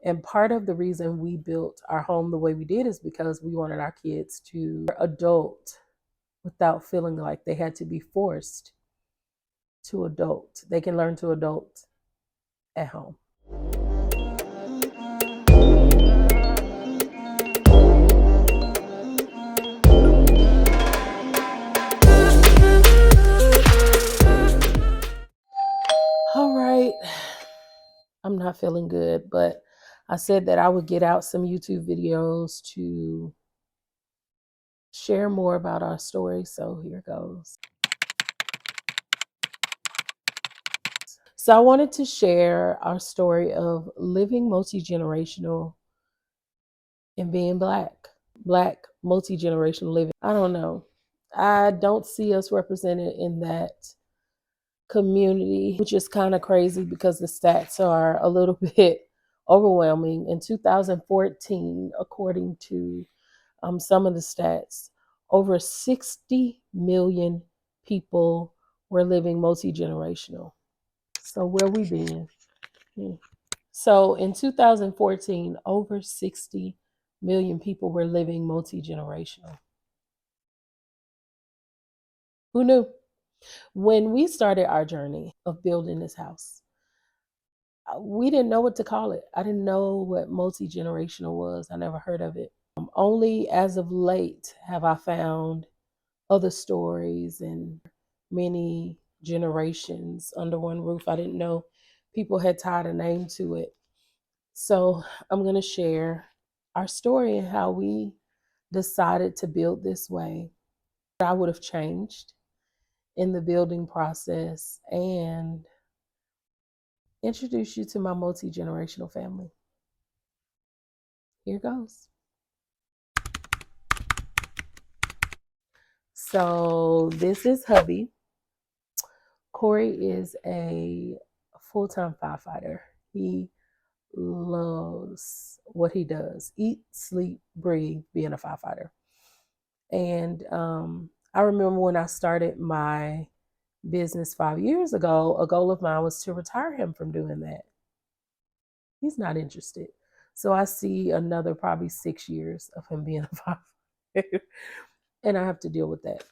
And part of the reason we built our home the way we did is because we wanted our kids to adult without feeling like they had to be forced to adult. They can learn to adult at home. All right. I'm not feeling good, but I said that I would get out some YouTube videos to share more about our story. So here goes. So I wanted to share our story of living multi-generational and being Black multi-generational living. I don't know. I don't see us represented in that community, which is kind of crazy because the stats are a little bit overwhelming. In 2014, according to some of the stats, over 60 million people were living multi-generational. So where we been? So in 2014, over 60 million people were living multi-generational. Who knew? When we started our journey of building this house, we didn't know what to call it. I didn't know what multi-generational was. I never heard of it. Only as of late have I found other stories and many generations under one roof. I didn't know people had tied a name to it. So I'm going to share our story and how we decided to build this way. I would have changed in the building process and introduce you to my multi-generational family. Here goes. So this is hubby. Corey is a full-time firefighter. He loves what he does. Eat, sleep, breathe, being a firefighter. And I remember when I started my business 5 years ago, a goal of mine was to retire him from doing that. He's not interested. So I see another probably 6 years of him being a firefighter. And I have to deal with that.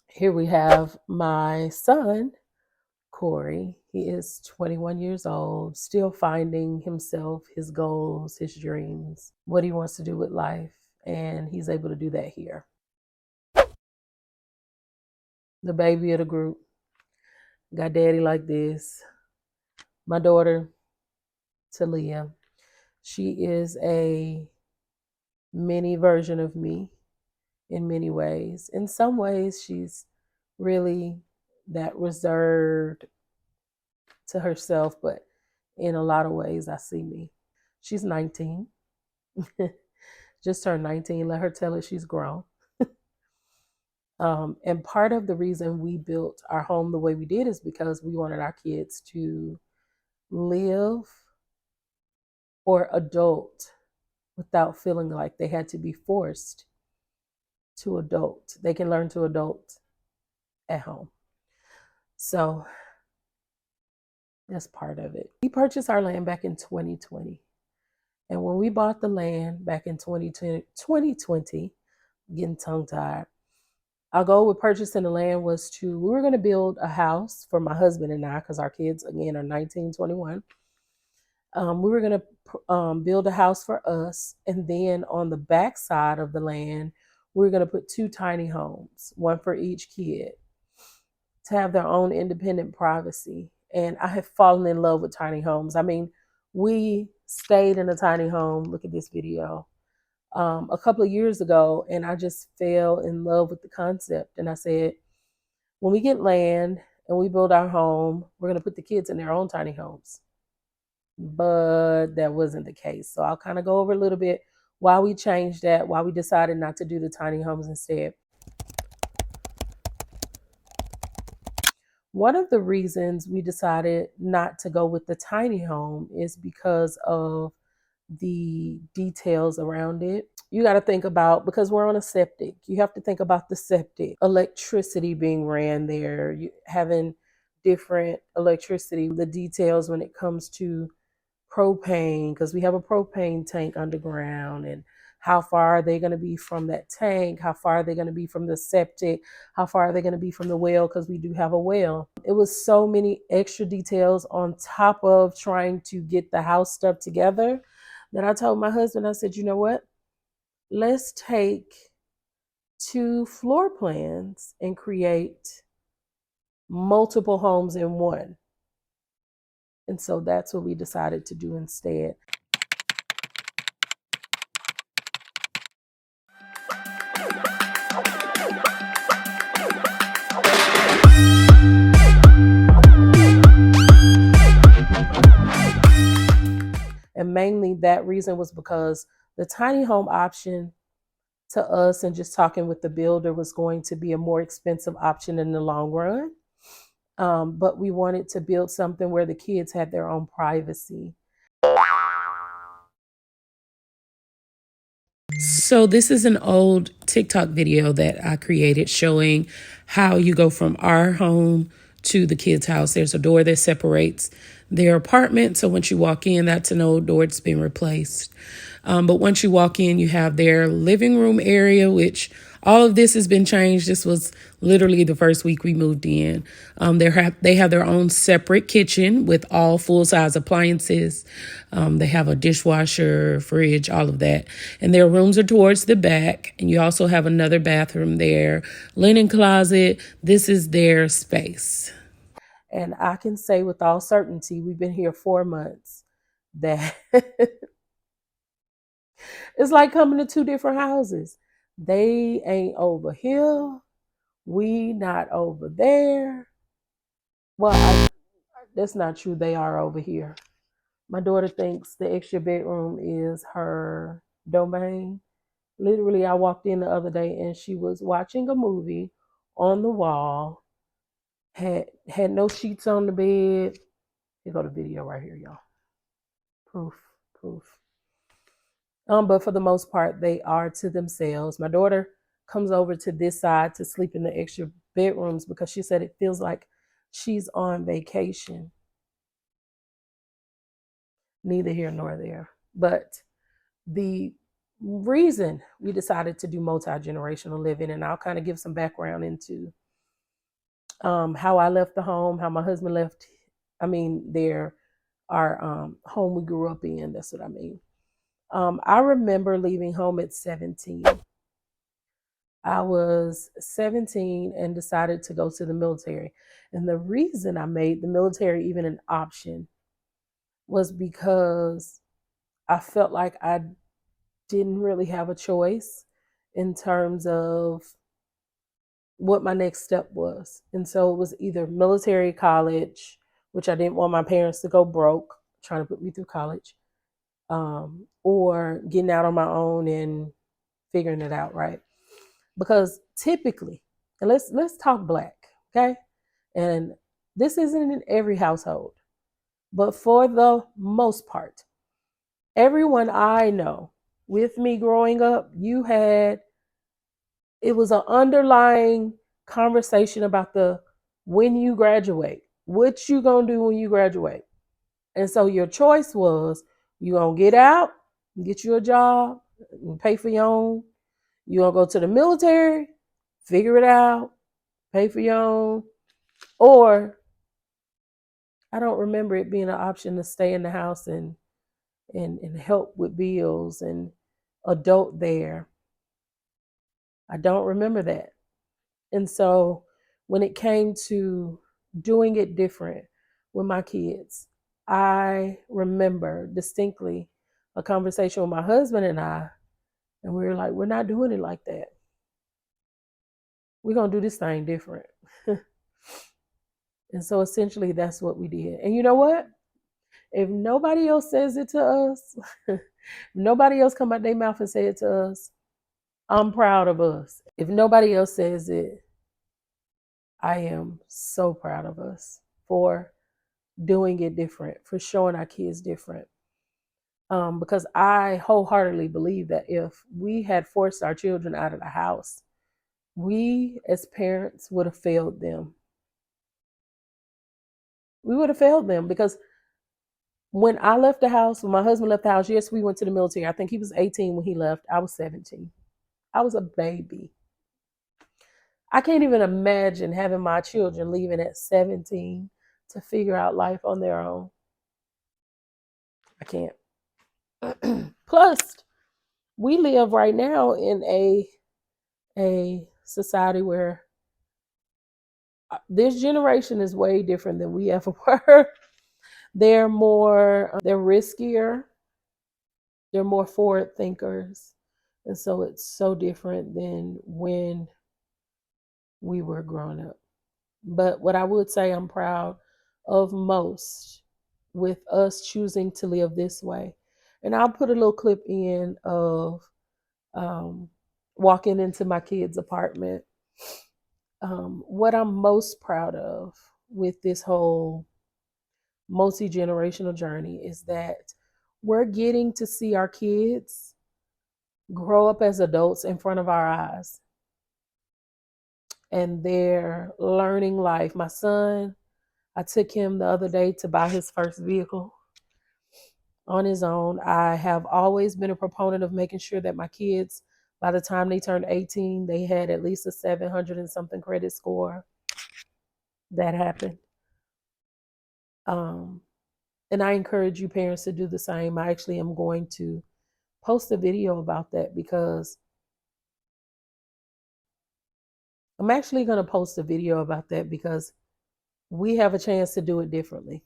Here we have my son, Corey. He is 21 years old, still finding himself, his goals, his dreams, what he wants to do with life. And he's able to do that here. The baby of the group. Got daddy like this. My daughter, Talia. She is a mini version of me in many ways. In some ways, she's really that reserved to herself, but in a lot of ways, I see me. She's 19. Just turned 19. Let her tell it she's grown. And part of the reason we built our home the way we did is because we wanted our kids to live or adult without feeling like they had to be forced to adult. They can learn to adult at home. So that's part of it. We purchased our land back in 2020. And when we bought the land back in 2020, getting tongue tied, our goal with purchasing the land was we were going to build a house for my husband and I, because our kids, again, are 19, 21. We were going to build a house for us. And then on the back side of the land, we were going to put 2 tiny homes, one for each kid, to have their own independent privacy. And I have fallen in love with tiny homes. I mean, we stayed in a tiny home. Look at this video. A couple of years ago, and I just fell in love with the concept. And I said, when we get land and we build our home, we're going to put the kids in their own tiny homes. But that wasn't the case. So I'll kind of go over a little bit why we changed that, why we decided not to do the tiny homes instead. One of the reasons we decided not to go with the tiny home is because of the details around it. You got to think about, because we're on a septic, you have to think about the septic, electricity being ran there, having different electricity, the details when it comes to propane, because we have a propane tank underground, and how far are they going to be from that tank, how far are they going to be from the septic, how far are they going to be from the well, because we do have a well. It was so many extra details on top of trying to get the house stuff together that I told my husband, I said, you know what, let's take two floor plans and create multiple homes in one. And so that's what we decided to do instead. And mainly that reason was because the tiny home option to us and just talking with the builder was going to be a more expensive option in the long run. But we wanted to build something where the kids had their own privacy. So this is an old TikTok video that I created showing how you go from our home to the kids' house. There's a door that separates their apartment. So once you walk in, that's an old door that's been replaced. But once you walk in, you have their living room area, which all of this has been changed. This was literally the first week we moved in. They have their own separate kitchen with all full-size appliances. They have a dishwasher, fridge, all of that. And their rooms are towards the back. And you also have another bathroom there, linen closet. This is their space. And I can say with all certainty, we've been here 4 months, that it's like coming to two different houses. They ain't over here. We not over there. Well, that's not true. They are over here. My daughter thinks the extra bedroom is her domain. Literally, I walked in the other day and she was watching a movie on the wall, had no sheets on the bed. Here go the video right here, y'all. Proof, proof. But for the most part, they are to themselves. My daughter comes over to this side to sleep in the extra bedrooms because she said it feels like she's on vacation. Neither here nor there. But the reason we decided to do multi-generational living, and I'll kind of give some background into how I left the home, how my husband left, our home we grew up in. That's what I mean. I remember leaving home at 17. I was 17 and decided to go to the military. And the reason I made the military even an option was because I felt like I didn't really have a choice in terms of what my next step was. And so it was either military, college, which I didn't want my parents to go broke trying to put me through college, or getting out on my own and figuring it out, right? Because typically, and let's talk black, okay? And this isn't in every household, but for the most part, everyone I know with me growing up, it was an underlying conversation about when you graduate, what you gonna do when you graduate. And so your choice was, you gonna get out, get you a job, and pay for your own. You gonna go to the military, figure it out, pay for your own. Or I don't remember it being an option to stay in the house and help with bills and adult there. I don't remember that. And so when it came to doing it different with my kids, I remember distinctly a conversation with my husband and we were like, we're not doing it like that. We're going to do this thing different. And so essentially that's what we did. And you know what? If nobody else says it to us, nobody else come out their mouth and say it to us, I'm proud of us. If nobody else says it, I am so proud of us for doing it different, for showing our kids different. Because I wholeheartedly believe that if we had forced our children out of the house, we as parents would have failed them. We would have failed them because When I left the house, when my husband left the house, yes, we went to the military. I think he was 18 when he left. I was 17. I was a baby. I can't even imagine having my children leaving at 17 to figure out life on their own. I can't. Plus, we live right now in a society where this generation is way different than we ever were. They're riskier, they're more forward thinkers. And so it's so different than when we were growing up. But what I would say I'm proud of most with us choosing to live this way. And I'll put a little clip in of um, walking into my kid's apartment. What I'm most proud of with this whole multi-generational journey is that we're getting to see our kids grow up as adults in front of our eyes, and they're learning life. My son, I took him the other day to buy his first vehicle on his own. I have always been a proponent of making sure that my kids, by the time they turned 18, they had at least a 700 and something credit score. That happened. Um, and I encourage you parents to do the same. I actually am going to post a video about that because we have a chance to do it differently.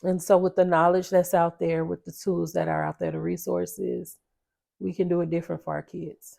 And so with the knowledge that's out there, with the tools that are out there, the resources, we can do it different for our kids.